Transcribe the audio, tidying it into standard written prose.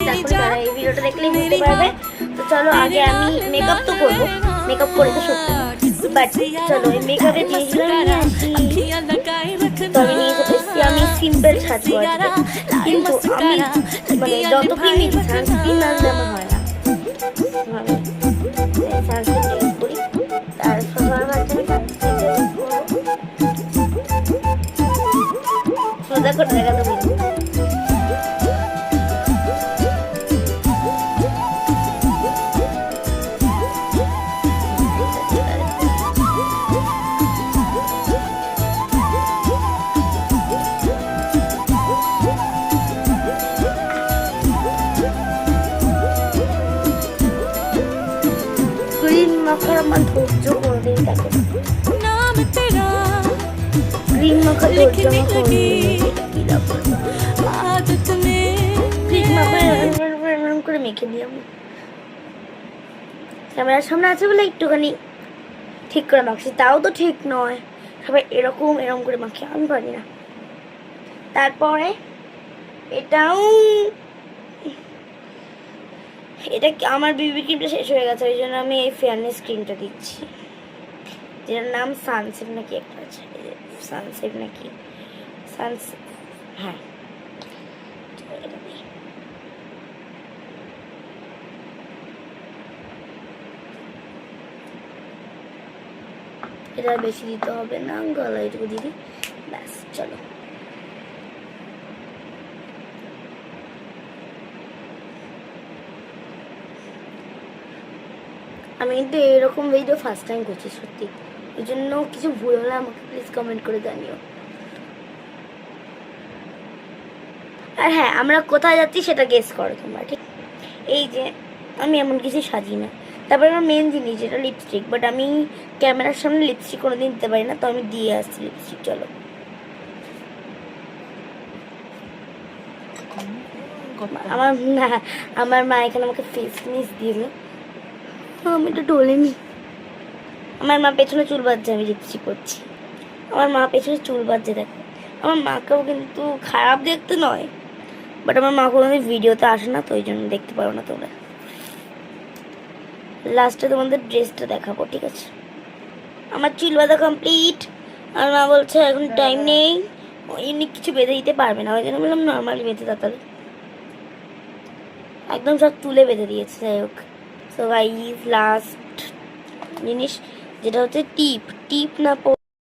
দেখো তারা এই ভিডিওটা দেখলেই বুঝতে পারবে। তো চলো আগে আমি মেকআপ তো করবো, মেকআপ করে তো সত্যি, বাট চলো এই মেকআপের জিনিসগুলো নিয়ে আসি। তো আমি নিয়ে এসেছি, আমি সিম্পল সাজবো আজকে, কিন্তু আমি মানে যত ক্রিমই সানস্ক্রিন না দিলে আমার হয় না। আমি সানস্ক্রিন ইউজ করি, তার সবার মাধ্যমে সোজা করে দেখাতে পারি। ক্রিম মাখার আমার ধৈর্য কোনোদিন থাকে না, ক্রিম মাখা ধৈর্য আমার ক্রিম মাখা এরকম করে মেখে দিই আমি। ক্যামেরার সামনে আছে বলে একটুখানি ঠিক করে মাখছি, তাও তো ঠিক নয়, সবাই এরকম এরকম করে মাখি, আমি পারি না। তারপরে এটাও এটা আমার বিবি ক্রিমটা শেষ হয়ে গেছে, ওই জন্য আমি এই ফেয়ারনেস ক্রিমটা দিচ্ছি, যেটার নাম সানসেভ নাকি একটা আছে, সানসেভ নাকি সানসেভ, হ্যাঁ এটা বেশি দিতে হবে না, গলা এটুকু দিদি ব্যাস। চলো আমি কিন্তু এরকম ভিডিও ফার্স্ট টাইম করছি সত্যি, এই জন্য কিছু ভুল হলে আমাকে প্লিজ কমেন্ট করে জানিও। আর হ্যাঁ, আমরা কোথায় যাচ্ছি সেটা গেস করো তোমরা, ঠিক? এই যে আমি এমন কিছু সাজি না। তারপরে আমার মেন জিনিস যেটা লিপস্টিক, বাট আমি ক্যামেরার সামনে লিপস্টিক কোনোদিন দিতে পারি না, তো আমি দিয়ে আসছি লিপস্টিক। চলো আমার মা এখানে আমাকে ফেস মিস দিল, আমি এটা ঢোলেনি। আমার মা পেছনে চুল বাজছে, আমি লিপস্টিক করছি, আমার মা পেছনে চুল বাজছে দেখো। আমার মাকেও কিন্তু খারাপ দেখতে নয়, বাট আমার মা কোনোদিন ভিডিওতে আসে না, তো ওই জন্য দেখতে পারো না তোমরা। লাস্টে তোমাদের ড্রেসটা দেখাবো, ঠিক আছে? আমার চুল বাঁধা কমপ্লিট, আর মা বলছে এখন টাইম নেই, ইউনিক কিছু বেঁধে দিতে পারবে না, ওই জন্য বললাম নর্মালি বেঁধে তাড়াতাড়ি একদম সব তুলে বেঁধে দিয়েছে। যাই হোক, সো গাইস লাস্ট জিনিস যেটা হচ্ছে টিপ না